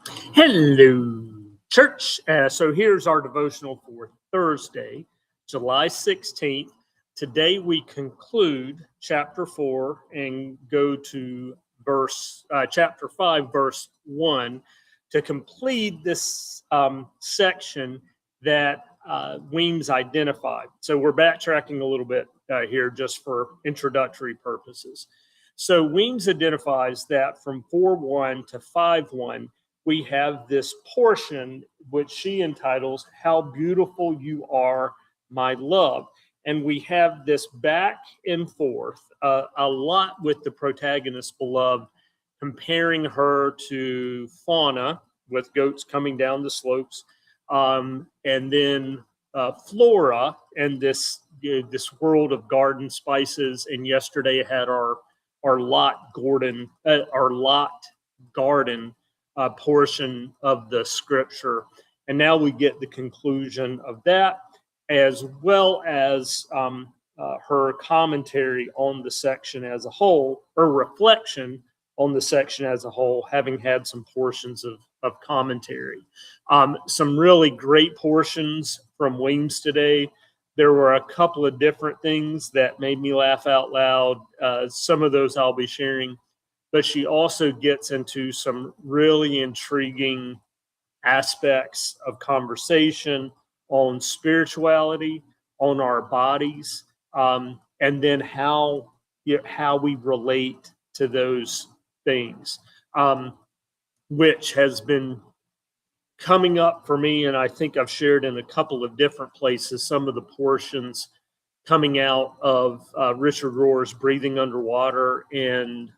Hello, church. So here's our devotional for Thursday, July 16th. Today we conclude chapter 4 and go to chapter 5, verse 1 to complete this section that Weems identified. So we're backtracking a little bit here just for introductory purposes. So Weems identifies that from 4:1 to 5:1, we have this portion which she entitles How Beautiful You Are, My Love. And we have this back and forth a lot with the protagonist, beloved, comparing her to fauna with goats coming down the slopes, and then flora and this world of garden spices. And yesterday had our Lot garden portion of the scripture. And now we get the conclusion of that, as well as her commentary on the section as a whole, or reflection on the section as a whole, having had some portions of commentary. Some really great portions from Weems today. There were a couple of different things that made me laugh out loud. Some of those I'll be sharing. But she also gets into some really intriguing aspects of conversation on spirituality, on our bodies, and then how we relate to those things, which has been coming up for me. And I think I've shared in a couple of different places some of the portions coming out of Richard Rohr's Breathing Underwater, and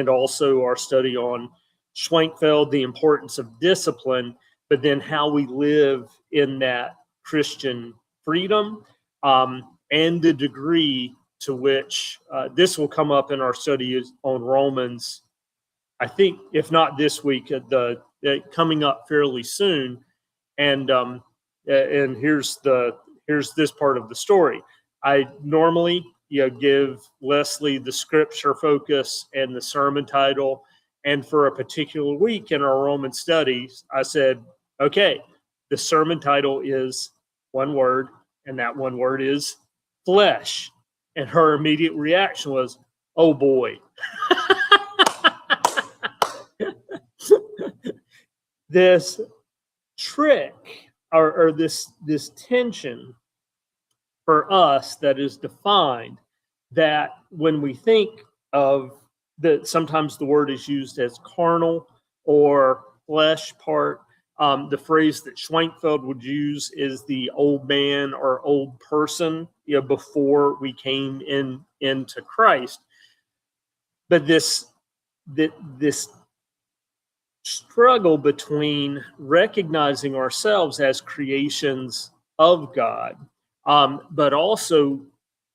also our study on Schwenkfeld, the importance of discipline, but then how we live in that Christian freedom, and the degree to which this will come up in our study on Romans. I think, if not this week, coming up fairly soon. And here's this part of the story. I normally give Leslie the scripture focus and the sermon title. And for a particular week in our Roman studies, I said, okay, the sermon title is one word, and that one word is flesh. And her immediate reaction was, oh boy. This trick or this tension for us that is defined, that when we think of that, sometimes the word is used as carnal or flesh part. The phrase that Schwenkfeld would use is the old man or old person, before we came into Christ. But this struggle between recognizing ourselves as creations of God, but also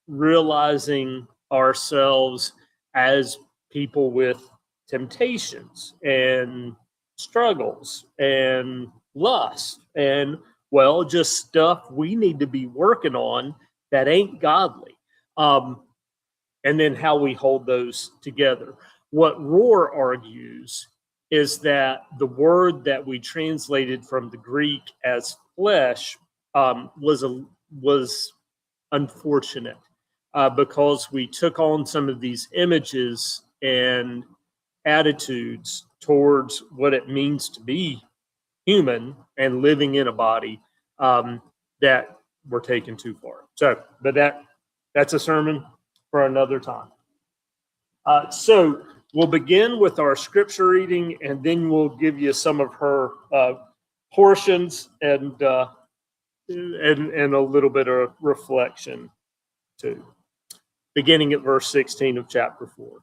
realizing ourselves as people with temptations and struggles and lust and, well, just stuff we need to be working on that ain't godly. And then how we hold those together. What Rohr argues is that the word that we translated from the Greek as flesh was unfortunate, because we took on some of these images and attitudes towards what it means to be human and living in a body, that were taken too far. So, but that's a sermon for another time. So we'll begin with our scripture reading, and then we'll give you some of her portions and a little bit of reflection too. Beginning at verse 16 of chapter 4.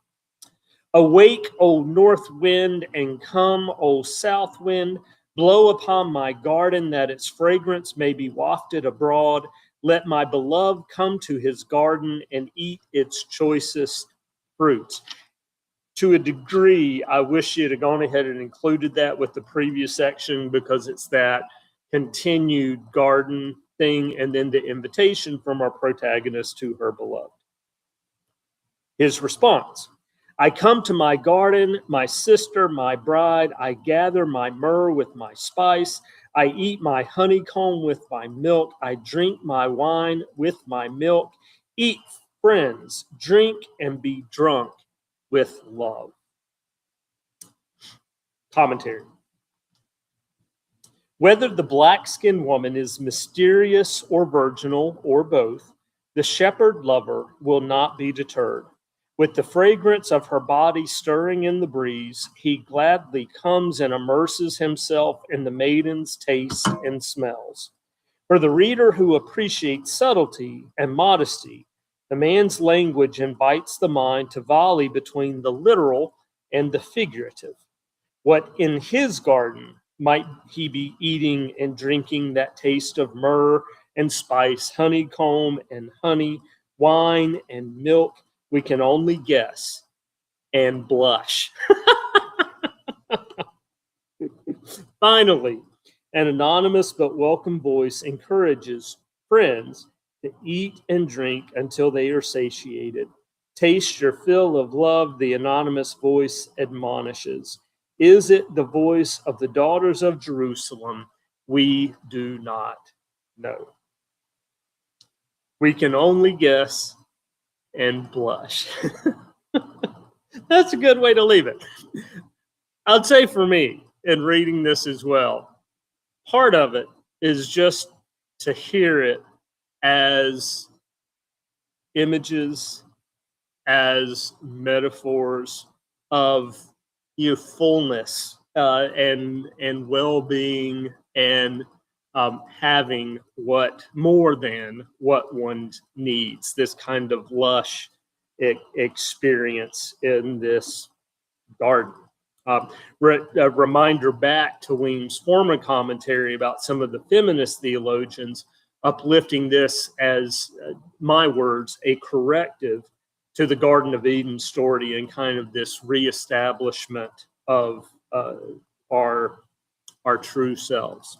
Awake, O north wind, and come, O south wind. Blow upon my garden, that its fragrance may be wafted abroad. Let my beloved come to his garden and eat its choicest fruits. To a degree, I wish you'd have gone ahead and included that with the previous section, because it's that continued garden thing and then the invitation from our protagonist to her beloved. His response: I come to my garden, my sister, my bride. I gather my myrrh with my spice. I eat my honeycomb with my milk. I drink my wine with my milk. Eat, friends, drink and be drunk with love. Commentary. Whether the black-skinned woman is mysterious or virginal or both, the shepherd lover will not be deterred. With the fragrance of her body stirring in the breeze, he gladly comes and immerses himself in the maiden's tastes and smells. For the reader who appreciates subtlety and modesty, the man's language invites the mind to volley between the literal and the figurative. What in his garden might he be eating and drinking that taste of myrrh and spice, honeycomb and honey, wine and milk? We can only guess and blush. Finally, an anonymous but welcome voice encourages friends to eat and drink until they are satiated. Taste your fill of love, the anonymous voice admonishes. Is it the voice of the daughters of Jerusalem? We do not know. We can only guess and blush. That's a good way to leave it. I'd say for me, in reading this as well, part of it is just to hear it as images, as metaphors of fullness and well-being and having what more than what one needs. This kind of lush experience in this garden. A reminder back to Weems' former commentary about some of the feminist theologians uplifting this as, my words, a corrective to the Garden of Eden story and kind of this reestablishment of our true selves.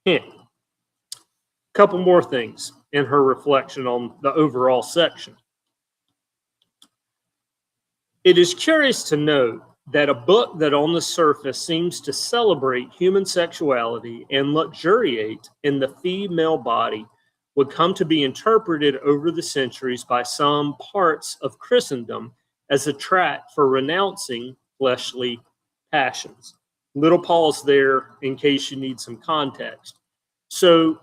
A couple more things in her reflection on the overall section. It is curious to note that a book that on the surface seems to celebrate human sexuality and luxuriate in the female body would come to be interpreted over the centuries by some parts of Christendom as a tract for renouncing fleshly passions. Little pause there in case you need some context. So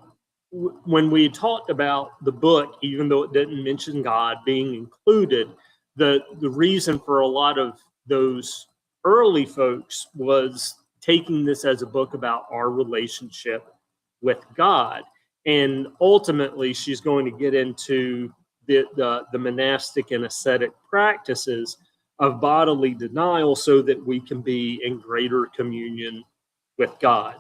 when we talked about the book, even though it didn't mention God being included, the reason for a lot of those early folks was taking this as a book about our relationship with God. And ultimately, she's going to get into the monastic and ascetic practices of bodily denial so that we can be in greater communion with God.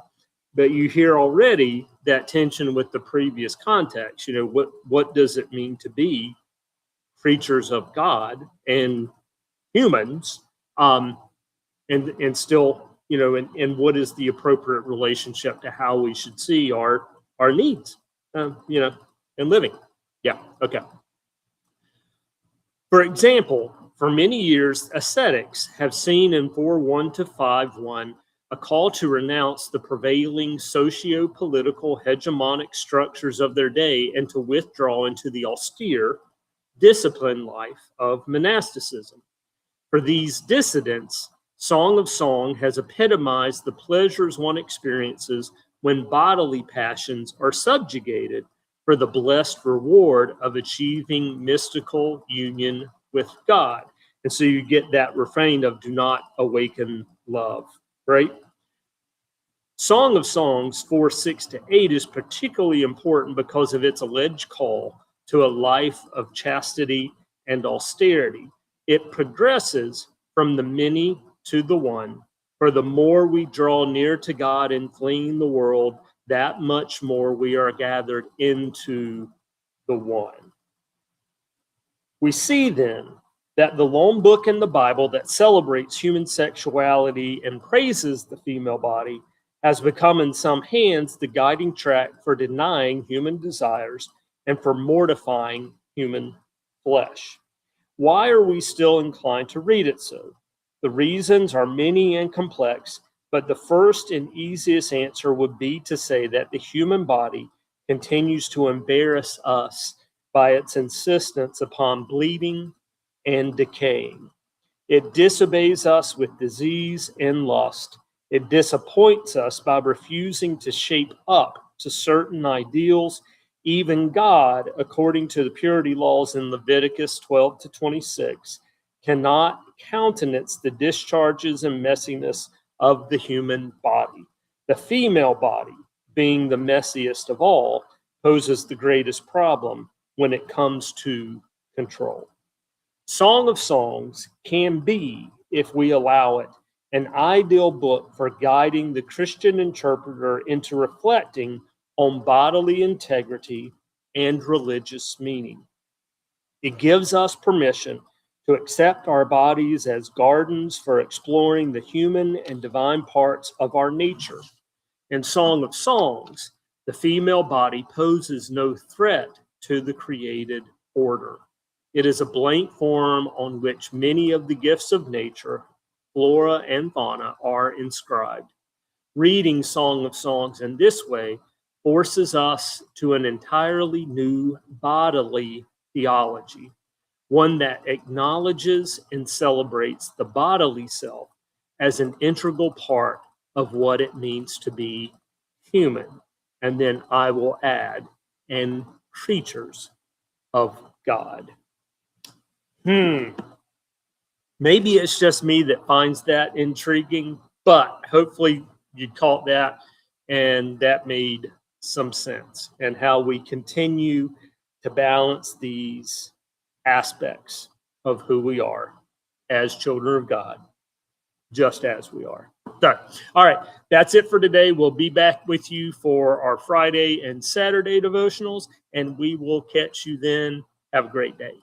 But you hear already that tension with the previous context. What does it mean to be creatures of God and humans, and still, and what is the appropriate relationship to how we should see our needs, in living. Yeah, okay. For example, for many years, ascetics have seen in 4:1 to 5:1 a call to renounce the prevailing socio-political hegemonic structures of their day and to withdraw into the austere, disciplined life of monasticism. For these dissidents, Song of Song has epitomized the pleasures one experiences when bodily passions are subjugated for the blessed reward of achieving mystical union with God. And so you get that refrain of do not awaken love, right? Song of Songs 4:6 to 8 is particularly important because of its alleged call to a life of chastity and austerity. It progresses from the many to the one. For the more we draw near to God in fleeing the world, that much more we are gathered into the one. We see then that the lone book in the Bible that celebrates human sexuality and praises the female body has become in some hands the guiding track for denying human desires and for mortifying human flesh. Why are we still inclined to read it so? The reasons are many and complex, but the first and easiest answer would be to say that the human body continues to embarrass us by its insistence upon bleeding and decaying. It disobeys us with disease and lust. It disappoints us by refusing to shape up to certain ideals. Even God, according to the purity laws in Leviticus 12 to 26, cannot countenance the discharges and messiness of the human body. The female body, being the messiest of all, poses the greatest problem when it comes to control. Song of Songs can be, if we allow it, an ideal book for guiding the Christian interpreter into reflecting on bodily integrity and religious meaning. It gives us permission to accept our bodies as gardens for exploring the human and divine parts of our nature. In Song of Songs, the female body poses no threat to the created order. It is a blank form on which many of the gifts of nature, flora and fauna, are inscribed. Reading Song of Songs in this way forces us to an entirely new bodily theology, one that acknowledges and celebrates the bodily self as an integral part of what it means to be human. And then I will add, and creatures of God. Maybe it's just me that finds that intriguing, but hopefully you caught that and that made some sense, and how we continue to balance these aspects of who we are as children of God, just as we are. So, all right, that's it for today. We'll be back with you for our Friday and Saturday devotionals, and we will catch you then. Have a great day.